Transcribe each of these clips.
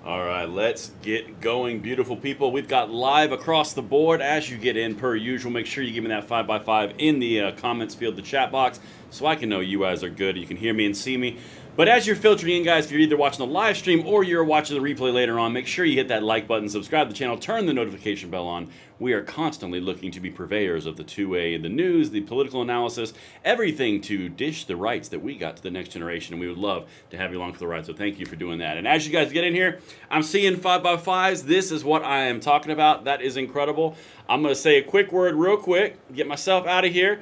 All right, let's get going, beautiful people. We've got live across the board as you get in, per usual. Make sure you give me that 5x5 in the comments field, the chat box, so I can know you guys are good. You can hear me and see me. But as you're filtering in, guys, if you're either watching the live stream or you're watching the replay later on, make sure you hit that like button, subscribe to the channel, turn the notification bell on. We are constantly looking to be purveyors of the two-way, the news, the political analysis, everything to dish the rights that we got to the next generation, and we would love to have you along for the ride, so thank you for doing that. And as you guys get in here, I'm seeing 5x5s. This is what I am talking about. That is incredible. I'm going to say a quick word real quick, get myself out of here.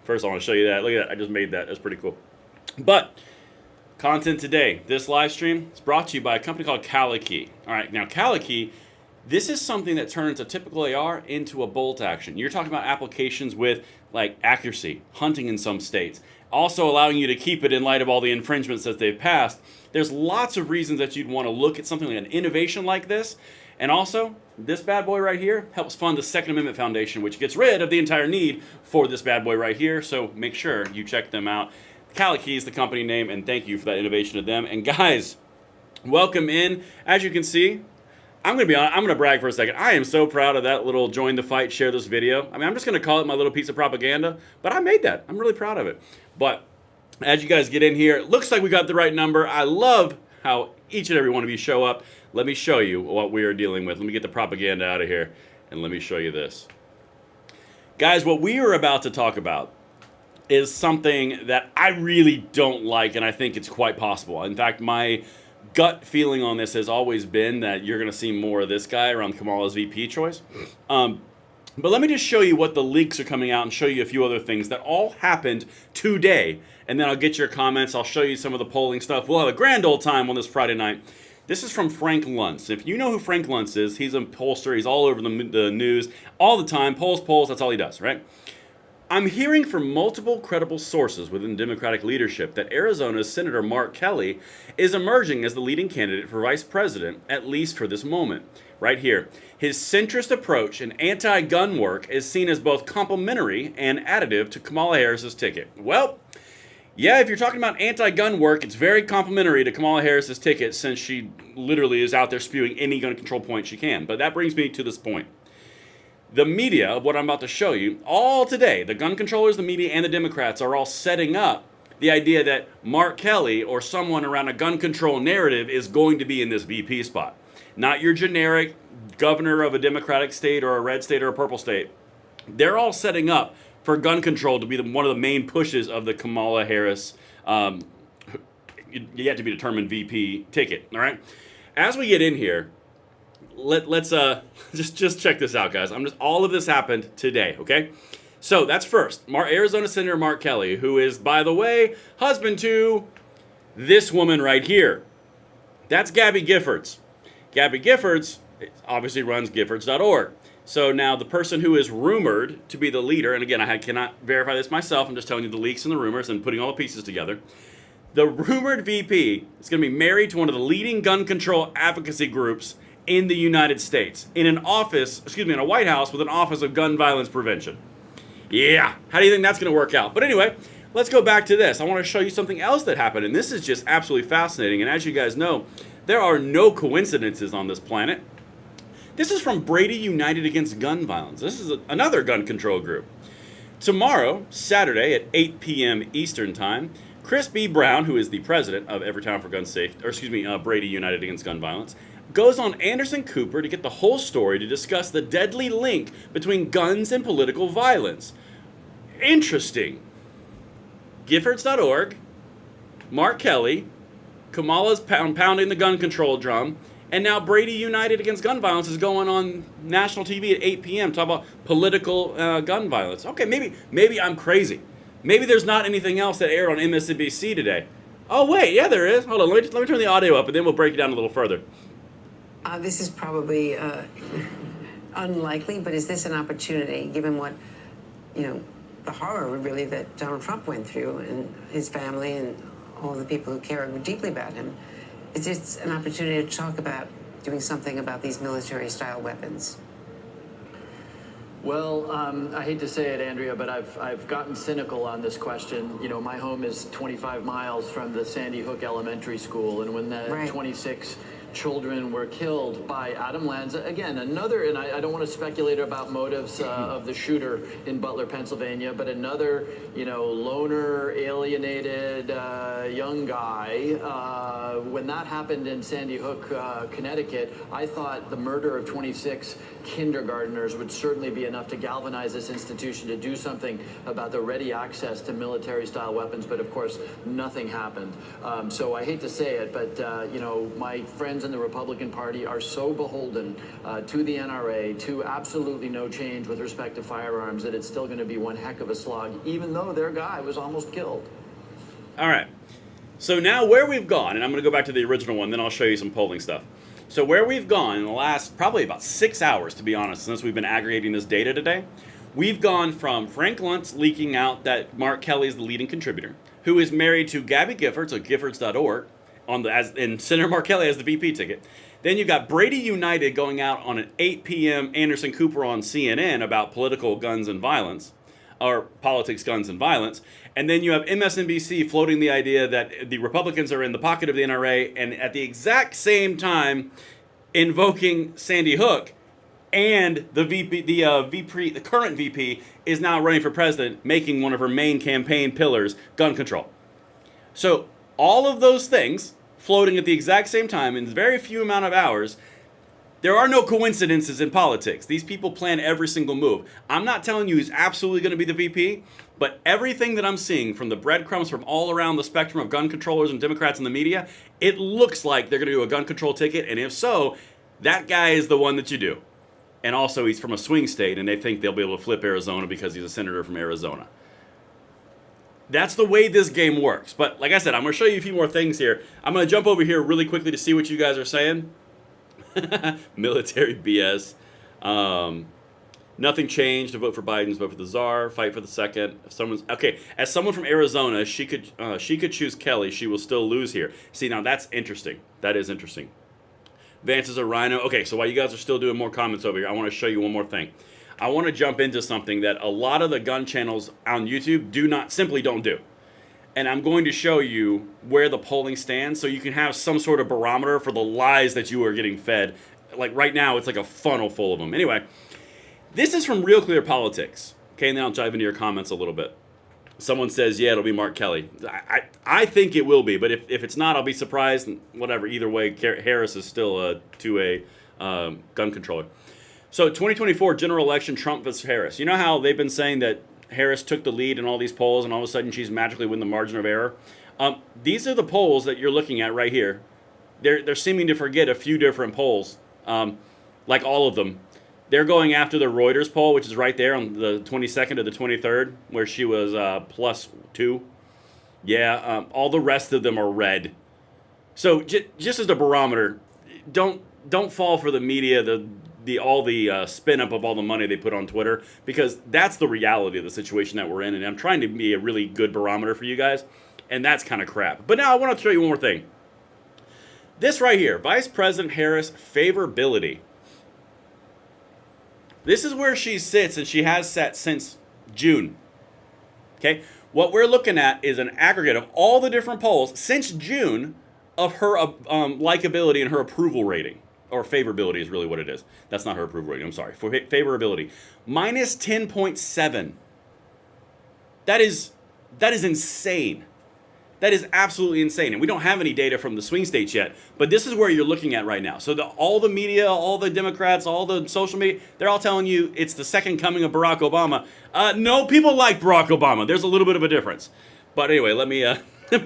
First, I want to show you that. Look at that. I just made that. That's pretty cool. But content today, this live stream is brought to you by a company called Kamala. All right, now Kamala, this is something that turns a typical AR into a bolt action. You're talking about applications with like accuracy, hunting in some states, also allowing you to keep it in light of all the infringements that they've passed. There's lots of reasons that you'd want to look at something like an innovation like this. And also, this bad boy right here helps fund the Second Amendment Foundation, which gets rid of the entire need for this bad boy right here. So make sure you check them out. Kamala is the company name, and thank you for that innovation to them. And guys, welcome in. As you can see, I'm gonna brag for a second. I am so proud of that little join the fight, share this video. I mean, I'm just gonna call it my little piece of propaganda, but I made that. I'm really proud of it. But as you guys get in here, it looks like we got the right number. I love how each and every one of you show up. Let me show you what we are dealing with. Let me get the propaganda out of here, and let me show you this. Guys, what we are about to talk about is something that I really don't like, and I think it's quite possible. In fact, my gut feeling on this has always been that you're going to see more of this guy around Kamala's VP choice. But let me just show you what the leaks are coming out and show you a few other things that all happened today. And then I'll get your comments. I'll show you some of the polling stuff. We'll have a grand old time on this Friday night. This is from Frank Luntz. If you know who Frank Luntz is, he's a pollster. He's all over the news all the time. Polls, that's all he does, right? I'm hearing from multiple credible sources within Democratic leadership that Arizona's Senator Mark Kelly is emerging as the leading candidate for vice president, at least for this moment. Right here. His centrist approach and anti-gun work is seen as both complementary and additive to Kamala Harris's ticket. Well, yeah, if you're talking about anti-gun work, it's very complimentary to Kamala Harris's ticket since she literally is out there spewing any gun control point she can. But that brings me to this point. The media, of what I'm about to show you, all today, the gun controllers, the media, and the Democrats are all setting up the idea that Mark Kelly or someone around a gun control narrative is going to be in this VP spot. Not your generic governor of a Democratic state or a red state or a purple state. They're all setting up for gun control to be one of the main pushes of the Kamala Harris yet to be determined VP ticket, all right? As we get in here, let's just check this out, guys. All of this happened today, okay? So that's first. Arizona Senator Mark Kelly, who is, by the way, husband to this woman right here. That's Gabby Giffords. Gabby Giffords obviously runs Giffords.org. So now the person who is rumored to be the leader, and again, I cannot verify this myself, I'm just telling you the leaks and the rumors and putting all the pieces together. The rumored VP is going to be married to one of the leading gun control advocacy groups in the United States, in a White House with an Office of Gun Violence Prevention. Yeah, how do you think that's going to work out? But anyway, let's go back to this. I want to show you something else that happened, and this is just absolutely fascinating. And as you guys know, there are no coincidences on this planet. This is from Brady United Against Gun Violence. This is another gun control group. Tomorrow, Saturday at 8 p.m. Eastern Time, Chris B. Brown, who is the president of Everytown for Gun Safety, Brady United Against Gun Violence, goes on Anderson Cooper to get the whole story to discuss the deadly link between guns and political violence. Interesting. Giffords.org, Mark Kelly, Kamala's pounding the gun control drum, and now Brady United Against Gun Violence is going on national TV at 8 p.m. talking about political gun violence. Okay, maybe I'm crazy. Maybe there's not anything else that aired on MSNBC today. Oh, wait, yeah, there is. Hold on, let me turn the audio up, and then we'll break it down a little further. This is probably unlikely, but is this an opportunity, given what, the horror, really, that Donald Trump went through and his family and all the people who care deeply about him? Is this an opportunity to talk about doing something about these military-style weapons? Well, I hate to say it, Andrea, but I've gotten cynical on this question. My home is 25 miles from the Sandy Hook Elementary School, and when the Right. 26 children were killed by Adam Lanza. Again, another, and I don't want to speculate about motives of the shooter in Butler, Pennsylvania, but another, loner, alienated young guy. When that happened in Sandy Hook, Connecticut, I thought the murder of 26 kindergartners would certainly be enough to galvanize this institution to do something about the ready access to military-style weapons, but of course, nothing happened. So I hate to say it, but my friends in the Republican Party are so beholden to the NRA, to absolutely no change with respect to firearms, that it's still going to be one heck of a slog, even though their guy was almost killed. All right. So now where we've gone, and I'm going to go back to the original one, then I'll show you some polling stuff. So where we've gone in the last probably about 6 hours, to be honest, since we've been aggregating this data today, we've gone from Frank Luntz leaking out that Mark Kelly is the leading contributor, who is married to Gabby Giffords of Giffords.org, and Senator Mark Kelly has the VP ticket. Then you've got Brady United going out on an 8 p.m. Anderson Cooper on CNN about political guns and violence, or politics, guns, and violence. And then you have MSNBC floating the idea that the Republicans are in the pocket of the NRA, and at the exact same time invoking Sandy Hook, and the current VP is now running for president, making one of her main campaign pillars gun control. So all of those things floating at the exact same time in very few amount of hours. There are no coincidences in politics. These people plan every single move. I'm not telling you he's absolutely going to be the VP, but everything that I'm seeing from the breadcrumbs from all around the spectrum of gun controllers and Democrats in the media, it looks like they're going to do a gun control ticket, and if so, that guy is the one that you do. And also, he's from a swing state, and they think they'll be able to flip Arizona because he's a senator from Arizona. That's the way this game works. But like I said, I'm going to show you a few more things here. I'm going to jump over here really quickly to see what you guys are saying. Military BS. Nothing changed. To vote for Biden's vote for the czar. Fight for the second. If someone's okay, as someone from Arizona, she could choose Kelly. She will still lose here. See, now that's interesting. That is interesting. Vance is a rhino. Okay, so while you guys are still doing more comments over here, I want to show you one more thing. I want to jump into something that a lot of the gun channels on YouTube simply don't do. And I'm going to show you where the polling stands so you can have some sort of barometer for the lies that you are getting fed. Like right now, it's like a funnel full of them. Anyway, this is from Real Clear Politics. Okay, and then I'll dive into your comments a little bit. Someone says, yeah, it'll be Mark Kelly. I think it will be, but if it's not, I'll be surprised. Whatever, either way, Harris is still a gun controller. So 2024 general election, Trump versus Harris. You know how they've been saying that Harris took the lead in all these polls and all of a sudden she's magically win the margin of error? These are the polls that you're looking at right here. They're seeming to forget a few different polls, like all of them. They're going after the Reuters poll, which is right there on the 22nd to the 23rd, where she was +2. Yeah, all the rest of them are red. So just as a barometer, don't fall for the media, all the spin up of all the money they put on Twitter, because that's the reality of the situation that we're in, and I'm trying to be a really good barometer for you guys, and that's kind of crap. But now I want to show you one more thing. This right here, Vice President Harris favorability. This is where she sits, and she has sat since June. Okay, what we're looking at is an aggregate of all the different polls since June of her likability and her approval rating. Or favorability is really what it is. That's not her approval rating. I'm sorry. For favorability, minus 10.7. That is insane. That is absolutely insane. And we don't have any data from the swing states yet, but this is where you're looking at right now. So all the media, all the Democrats, all the social media, they're all telling you it's the second coming of Barack Obama. No, people like Barack Obama. There's a little bit of a difference. But anyway, let me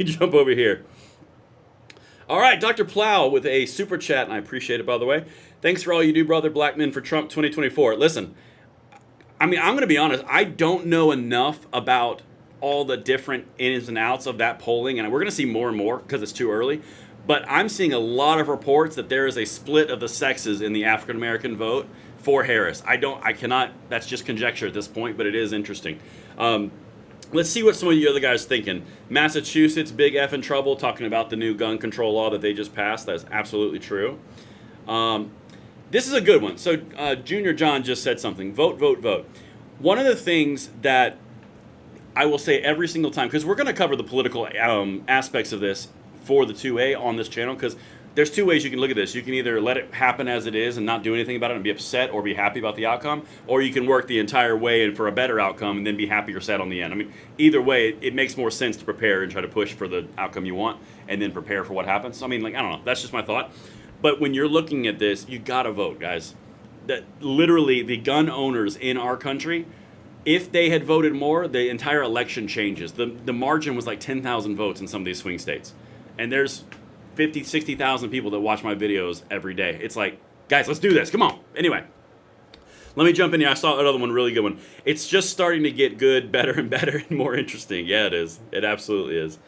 jump over here. All right, Dr. Plow with a super chat, and I appreciate it, by the way. Thanks for all you do, brother. Black men for Trump 2024. Listen, I mean, I'm going to be honest. I don't know enough about all the different ins and outs of that polling, and we're going to see more and more because it's too early. But I'm seeing a lot of reports that there is a split of the sexes in the African American vote for Harris. I cannot. That's just conjecture at this point, but it is interesting. Let's see what some of you other guys thinking. Massachusetts, big F in trouble, talking about the new gun control law that they just passed. That's absolutely true. This is a good one. So Junior John just said something. Vote, vote, vote. One of the things that I will say every single time, because we're going to cover the political aspects of this for the 2A on this channel, because there's two ways you can look at this. You can either let it happen as it is and not do anything about it and be upset or be happy about the outcome, or you can work the entire way and for a better outcome and then be happy or sad on the end. I mean, either way, it makes more sense to prepare and try to push for the outcome you want and then prepare for what happens. I mean, like, I don't know. That's just my thought. But when you're looking at this, you got to vote, guys. That literally the gun owners in our country, if they had voted more, the entire election changes. The margin was like 10,000 votes in some of these swing states. And there's 50, 60,000 people that watch my videos every day. It's like, guys, let's do this. Come on. Anyway, let me jump in here. I saw another one, really good one. It's just starting to get good, better and better and more interesting. Yeah, it is. It absolutely is.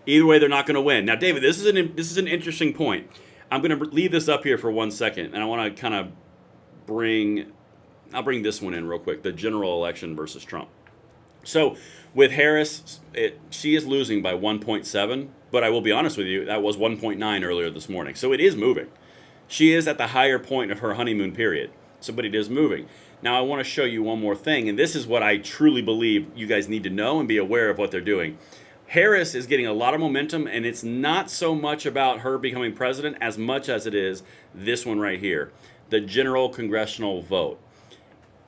Either way, they're not going to win. Now, David, this is an interesting point. I'm going to leave this up here for 1 second, and I want to kind of I'll bring this one in real quick, the general election versus Trump. So with Harris, she is losing by 1.7, but I will be honest with you, that was 1.9 earlier this morning. So it is moving. She is at the higher point of her honeymoon period. So, but it is moving. Now I want to show you one more thing, and this is what I truly believe you guys need to know and be aware of what they're doing. Harris is getting a lot of momentum, and it's not so much about her becoming president as much as it is this one right here, the general congressional vote.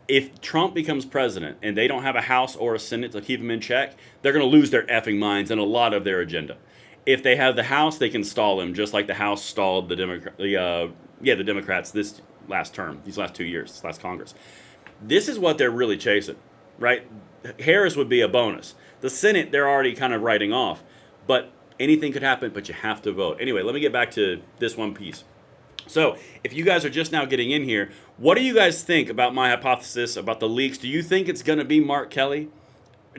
If Trump becomes president and they don't have a House or a Senate to keep him in check, they're going to lose their effing minds and a lot of their agenda. If they have the House, they can stall him, just like the House stalled the Democrats this last term, these last 2 years, this last Congress. This is what they're really chasing, right? Harris would be a bonus. The Senate, they're already kind of writing off, but anything could happen, but you have to vote. Anyway, let me get back to this one piece. So, if you guys are just now getting in here, what do you guys think about my hypothesis about the leaks? Do you think it's going to be Mark Kelly?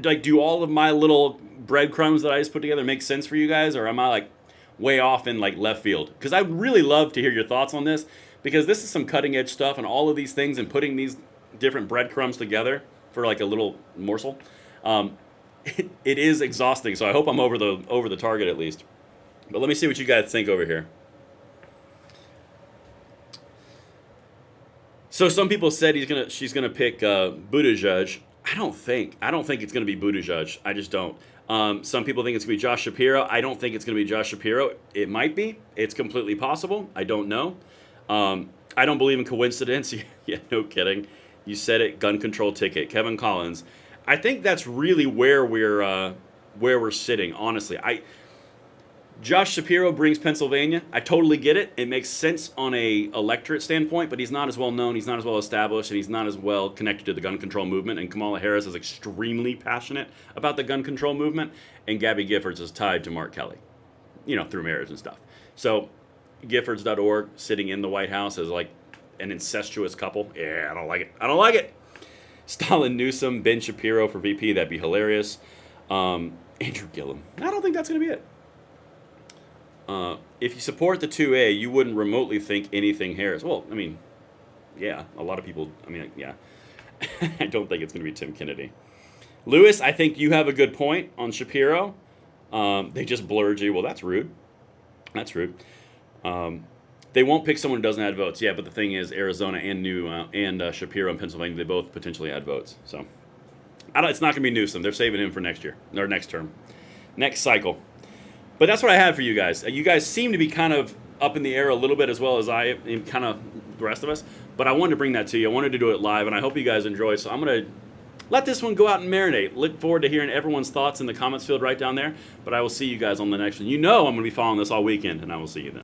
Like, do all of my little breadcrumbs that I just put together make sense for you guys, or am I like way off in like left field? Because I'd really love to hear your thoughts on this, because this is some cutting edge stuff, and all of these things and putting these different breadcrumbs together for like a little morsel. It is exhausting, so I hope I'm over the target at least. But let me see what you guys think over here. So some people said she's gonna pick Buttigieg. I don't think it's gonna be Buttigieg. I just don't. Some people think it's gonna be Josh Shapiro. I don't think it's gonna be Josh Shapiro. It might be. It's completely possible. I don't know. I don't believe in coincidence. Yeah, no kidding. You said it. Gun control ticket. Kevin Collins. I think that's really where we're sitting. Honestly, Josh Shapiro brings Pennsylvania. I totally get it. It makes sense on a electorate standpoint, but he's not as well known, he's not as well established, and he's not as well connected to the gun control movement. And Kamala Harris is extremely passionate about the gun control movement, and Gabby Giffords is tied to Mark Kelly, through marriage and stuff. So Giffords.org sitting in the White House as like an incestuous couple. Yeah, I don't like it. Stalin Newsom, Ben Shapiro for VP. That'd be hilarious. Andrew Gillum. I don't think that's going to be it. If you support the 2A, you wouldn't remotely think anything Harris. Well, I mean, yeah, a lot of people, yeah. I don't think it's going to be Tim Kennedy. Lewis, I think you have a good point on Shapiro. They just blurred you. Well, that's rude. That's rude. They won't pick someone who doesn't add votes. Yeah, but the thing is, Arizona and Shapiro in Pennsylvania, they both potentially add votes. So, it's not going to be Newsom. They're saving him for next year, or next term. Next cycle. But that's what I had for you guys. You guys seem to be kind of up in the air a little bit, as well as I am, kind of the rest of us. But I wanted to bring that to you. I wanted to do it live, and I hope you guys enjoy. So I'm going to let this one go out and marinate. Look forward to hearing everyone's thoughts in the comments field right down there. But I will see you guys on the next one. I'm going to be following this all weekend, and I will see you then.